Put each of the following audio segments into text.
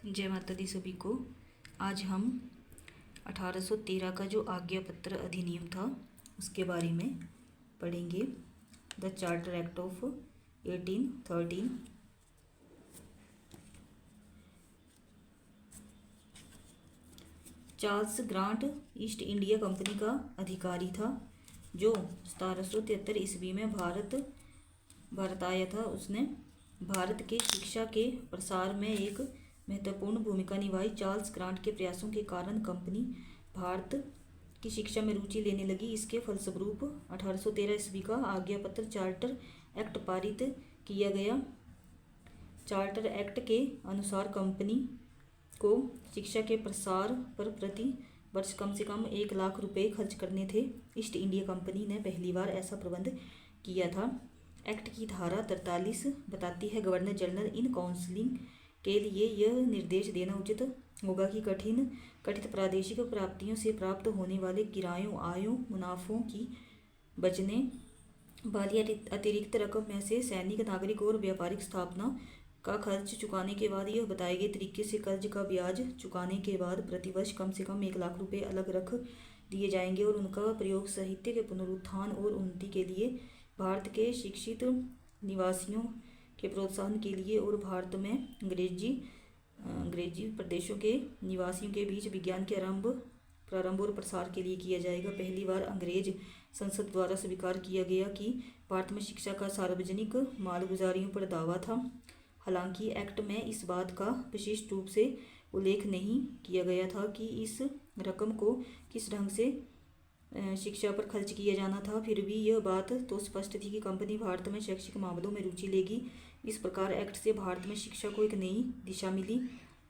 जय माता दी सभी को। आज हम 1813 का जो आज्ञा पत्र अधिनियम था उसके बारे में पढ़ेंगे। The charter act of 1813। Charles grant east India company का अधिकारी था जो 1773 ईस्वी में भारत आया था। उसने भारत के शिक्षा के प्रसार में एक महत्वपूर्ण भूमिका निभाई। चार्ल्स ग्रांट के प्रयासों के कारण कंपनी भारत की शिक्षा में रुचि लेने लगी। इसके फलस्वरूप 1813 ईस्वी का आज्ञापत्र चार्टर एक्ट पारित किया गया। चार्टर एक्ट के अनुसार कंपनी को शिक्षा के प्रसार पर प्रति वर्ष कम से कम 1 लाख रुपए खर्च करने थे। ईस्ट इंडिया कंपनी ने पहली बार ऐसा प्रबंध किया था। एक्ट की धारा 43 बताती है, गवर्नर जनरल इन काउंसिलिंग के लिए यह निर्देश देना उचित होगा कि कथित प्रादेशिक प्राप्तियों से प्राप्त होने वाले किरायों, आयों, मुनाफों की बचने वाली अतिरिक्त रकम में से सैनिक, नागरिक और व्यापारिक स्थापना का खर्च चुकाने के बाद यह बताए गए तरीके से कर्ज का ब्याज चुकाने के बाद प्रतिवर्ष कम से कम 1 लाख रुपए अलग रख दिए जाएंगे और उनका प्रयोग साहित्य के पुनरुत्थान और उन्नति के लिए, भारत के शिक्षित निवासियों के प्रोत्साहन के लिए और भारत में अंग्रेजी प्रदेशों के निवासियों के बीच विज्ञान के प्रारंभ और प्रसार के लिए किया जाएगा। पहली बार अंग्रेज संसद द्वारा स्वीकार किया गया कि भारत में शिक्षा का सार्वजनिक मालगुजारियों पर दावा था। हालांकि एक्ट में इस बात का विशिष्ट रूप से उल्लेख नहीं किया गया था कि इस रकम को किस ढंग से शिक्षा पर खर्च किया जाना था। फिर भी यह बात तो स्पष्ट थी कि कंपनी भारत में शैक्षिक मामलों में रुचि लेगी। इस प्रकार एक्ट से भारत में शिक्षा को एक नई दिशा मिली।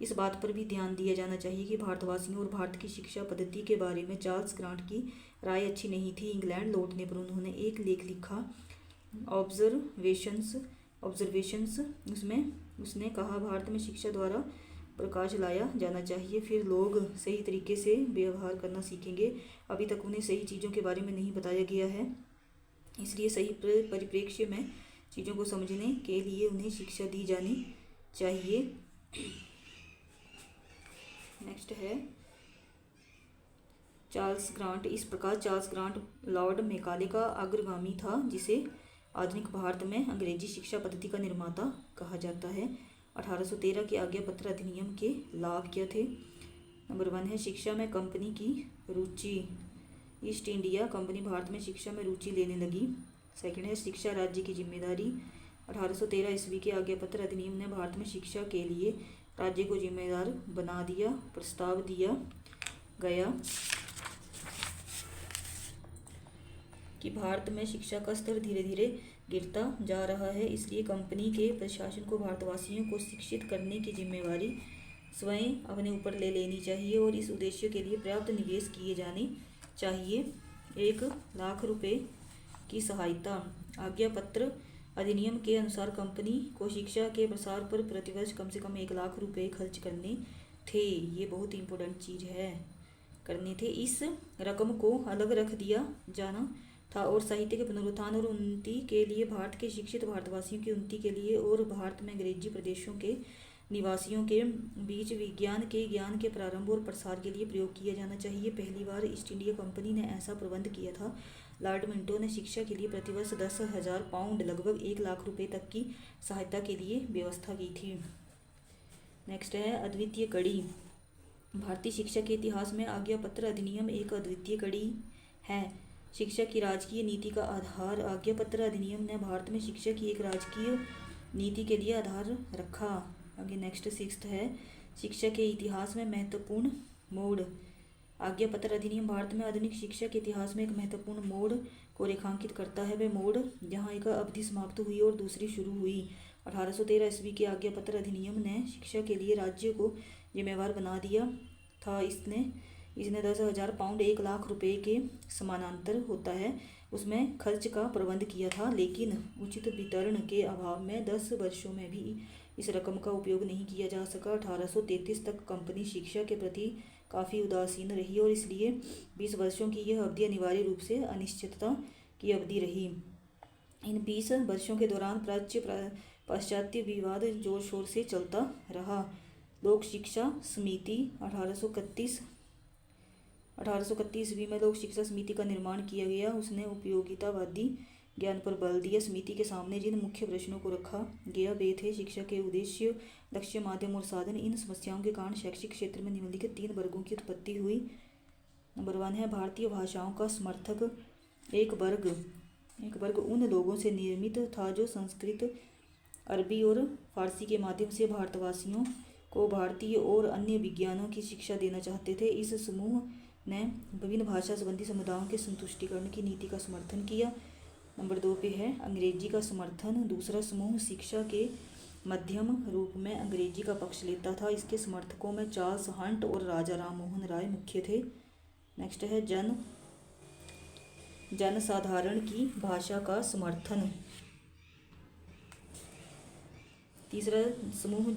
इस बात पर भी ध्यान दिया जाना चाहिए कि भारतवासियों और भारत की शिक्षा पद्धति के बारे में चार्ल्स ग्रांट की राय अच्छी नहीं थी। इंग्लैंड लौटने पर उन्होंने एक लेख लिखा, ऑब्जर्वेशंस। उसमें उसने कहा, भारत में शिक्षा द्वारा प्रकाश लाया जाना चाहिए, फिर लोग सही तरीके से व्यवहार करना सीखेंगे। अभी तक उन्हें सही चीज़ों के बारे में नहीं बताया गया है, इसलिए सही परिप्रेक्ष्य में चीज़ों को समझने के लिए उन्हें शिक्षा दी जानी चाहिए। नेक्स्ट है चार्ल्स ग्रांट। इस प्रकार चार्ल्स ग्रांट लॉर्ड मैकाले का अग्रगामी था, जिसे आधुनिक भारत में अंग्रेजी शिक्षा पद्धति का निर्माता कहा जाता है। 1813 के आज्ञापत्र अधिनियम के लाभ क्या थे? नंबर 1 है शिक्षा में कंपनी की रुचि। ईस्ट इंडिया कंपनी भारत में शिक्षा में रुचि लेने लगी। सेकंड है शिक्षा राज्य की जिम्मेदारी। 1813 ईस्वी के आज्ञापत्र अधिनियम ने भारत में शिक्षा के लिए राज्य को जिम्मेदार बना दिया। प्रस्ताव दिया गया कि भारत में शिक्षा का स्तर धीरे धीरे गिरता जा रहा है, इसलिए कंपनी के प्रशासन को भारतवासियों को शिक्षित करने की जिम्मेवारी स्वयं अपने ऊपर ले लेनी चाहिए और इस उद्देश्य के लिए पर्याप्त निवेश किए जाने चाहिए। 1 लाख रुपए की सहायता। आज्ञापत्र अधिनियम के अनुसार कंपनी को शिक्षा के प्रसार पर प्रतिवर्ष कम से कम 1 लाख रुपए खर्च करने थे। ये बहुत इंपॉर्टेंट चीज़ है, करने थे। इस रकम को अलग रख दिया जाना था और साहित्य के पुनरुत्थान और उन्नति के लिए, भारत के शिक्षित भारतवासियों की उन्नति के लिए और भारत में अंग्रेजी प्रदेशों के निवासियों के बीच विज्ञान के ज्ञान के प्रारंभ और प्रसार के लिए प्रयोग किया जाना चाहिए। पहली बार ईस्ट इंडिया कंपनी ने ऐसा प्रबंध किया था। लॉर्ड मिंटो ने शिक्षा के लिए प्रतिवर्ष 10,000 पाउंड लगभग 1 लाख रुपए तक की सहायता के लिए व्यवस्था की थी। नेक्स्ट है अद्वितीय कड़ी। भारतीय शिक्षा के इतिहास में आज्ञापत्र अधिनियम एक अद्वितीय कड़ी है। शिक्षा की राजकीय नीति का आधार। आज्ञापत्र अधिनियम ने भारत में शिक्षा की एक राजकीय नीति के लिए आधार रखा। आगे नेक्स्ट 6th है शिक्षा के इतिहास में महत्वपूर्ण मोड़। आज्ञापत्र अधिनियम भारत में आधुनिक शिक्षा के इतिहास में एक महत्वपूर्ण मोड़ को रेखांकित करता है। वह मोड़ जहाँ एक अवधि समाप्त हुई और दूसरी शुरू हुई। 1813 ईस्वी के आज्ञापत्र अधिनियम ने शिक्षा के लिए राज्य को जिम्मेवार बना दिया था। इसने 10,000 पाउंड 1 लाख रुपए के समानांतर होता है उसमें खर्च का प्रबंध किया था, लेकिन उचित वितरण के अभाव में 10 वर्षों में भी इस रकम का उपयोग नहीं किया जा सका। 1833 तक कंपनी शिक्षा के प्रति काफ़ी उदासीन रही और इसलिए 20 वर्षों की यह अवधि अनिवार्य रूप से अनिश्चितता की अवधि रही। इन 20 वर्षों के दौरान प्राच्य पाश्चात्य विवाद जोर शोर से चलता रहा। लोक शिक्षा समिति 1831 ईस्वी में लोक शिक्षा समिति का निर्माण किया गया। उसने उपयोगितावादी ज्ञान पर बल दिया। समिति के सामने जिन मुख्य प्रश्नों को रखा गया वे थे: शिक्षा के उद्देश्य, लक्ष्य, माध्यम और साधन। इन समस्याओं के कारण शैक्षिक क्षेत्र में निम्नलिखित 3 वर्गों की उत्पत्ति हुई। नंबर 1 है भारतीय भाषाओं का समर्थक। एक वर्ग उन लोगों से निर्मित था जो संस्कृत, अरबी और फारसी के माध्यम से भारतवासियों को भारतीय और अन्य विज्ञानों की शिक्षा देना चाहते थे। इस समूह ने विभिन्न भाषा संबंधी समुदायों के संतुष्टिकरण की नीति का समर्थन किया। नंबर 2 पे है अंग्रेजी का समर्थन। दूसरा समूह शिक्षा के मध्यम रूप में अंग्रेजी का पक्ष लेता था। इसके समर्थकों में चार्ल्स हंट और राजा राम मोहन राय मुख्य थे। नेक्स्ट है जनसाधारण की भाषा का समर्थन। तीसरा समूह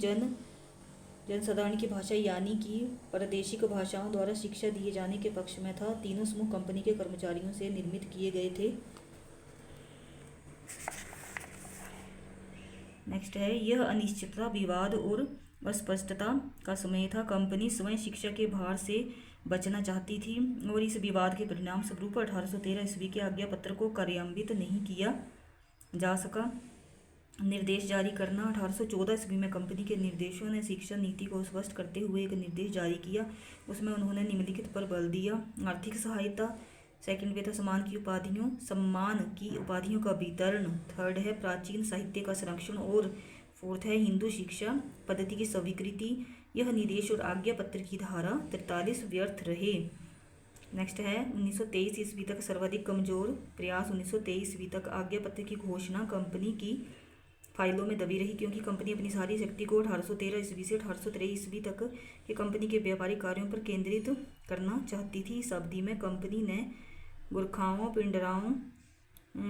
जनसाधारण की भाषा यानी कि प्रादेशिक भाषाओं द्वारा शिक्षा दिए जाने के पक्ष में था। तीनों समूह कंपनी के कर्मचारियों से निर्मित किए गए थे। नेक्स्ट है यह अनिश्चितता, विवाद और अस्पष्टता का समय था। कंपनी स्वयं शिक्षा के भार से बचना चाहती थी और इस विवाद के परिणाम स्वरूप 1813 ईस्वी के आज्ञा पत्र को कार्यान्वित नहीं किया जा सका। निर्देश जारी करना। 1814 ईस्वी में कंपनी के निर्देशों ने शिक्षा नीति को स्पष्ट करते हुए एक निर्देश जारी किया। उसमें उन्होंने निम्नलिखित पर बल दिया: आर्थिक सहायता। सेकंड पे था सम्मान की उपाधियों का वितरण। थर्ड है प्राचीन साहित्य का संरक्षण और फोर्थ है हिंदू शिक्षा पद्धति की स्वीकृति। यह निर्देश और आज्ञा पत्र की धारा 43 व्यर्थ रहे। नेक्स्ट है 1923 ईस्वी तक सर्वाधिक कमजोर प्रयास। 1923 ईस्वी तक आज्ञा पत्र की घोषणा कंपनी की फाइलों में दबी रही, क्योंकि कंपनी अपनी सारी शक्ति को 1813 ईस्वी से 1823 ईस्वी तक के कंपनी के व्यापारिक कार्यों पर केंद्रित करना चाहती थी। इस अवधि में कंपनी ने गुरखाओं,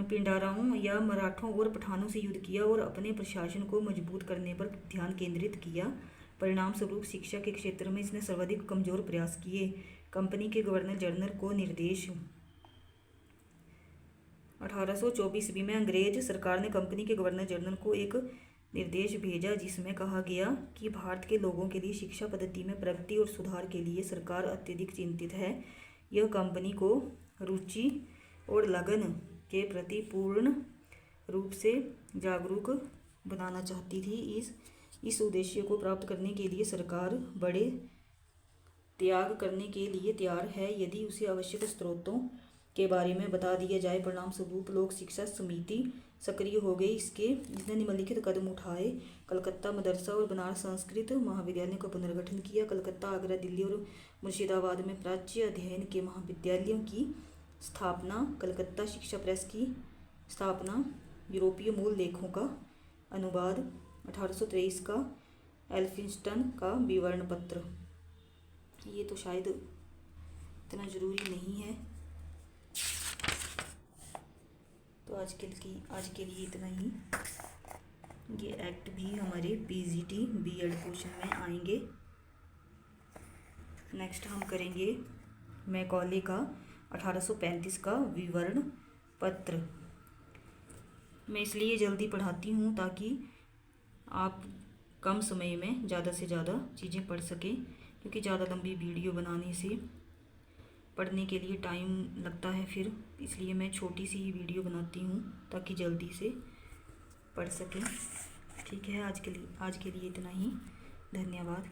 पिंडाराओं या मराठों और पठानों से युद्ध किया और अपने प्रशासन को मजबूत करने पर ध्यान केंद्रित किया। परिणाम स्वरूप शिक्षा के क्षेत्र में इसने सर्वाधिक कमजोर प्रयास किए। कंपनी के गवर्नर जनरल को निर्देश। 1824 ईस्वी में अंग्रेज सरकार ने कंपनी के गवर्नर जनरल को एक निर्देश भेजा जिसमें कहा गया कि भारत के लोगों के लिए शिक्षा पद्धति में प्रगति और सुधार के लिए सरकार अत्यधिक चिंतित है। यह कंपनी को रुचि और लगन के प्रति पूर्ण रूप से जागरूक बनाना चाहती थी। इस उद्देश्य को प्राप्त करने के लिए सरकार बड़े त्याग करने के लिए तैयार है यदि उसे आवश्यक स्रोतों के बारे में बता दिया जाए। परिणाम स्वरूप लोक शिक्षा समिति सक्रिय हो गई। इसने निम्नलिखित कदम उठाए: कलकत्ता मदरसा और बनारस संस्कृत महाविद्यालयों का पुनर्गठन किया। कलकत्ता, आगरा, दिल्ली और मुर्शिदाबाद में प्राच्य अध्ययन के महाविद्यालयों की स्थापना। कलकत्ता शिक्षा प्रेस की स्थापना। यूरोपीय मूल लेखों का अनुवाद। 1823 का एल्फिंस्टन का विवरण पत्र। ये तो शायद इतना ज़रूरी नहीं है, तो आज के लिए इतना ही। ये एक्ट भी हमारे पीजीटी बीएड पोर्शन में आएंगे। नेक्स्ट हम करेंगे मैकॉले का 1835 का विवरण पत्र। मैं इसलिए जल्दी पढ़ाती हूँ ताकि आप कम समय में ज़्यादा से ज़्यादा चीज़ें पढ़ सकें, क्योंकि ज़्यादा लंबी वीडियो बनाने से पढ़ने के लिए टाइम लगता है फिर, इसलिए मैं छोटी सी ही वीडियो बनाती हूँ ताकि जल्दी से पढ़ सकें। ठीक है, आज के लिए इतना ही। धन्यवाद।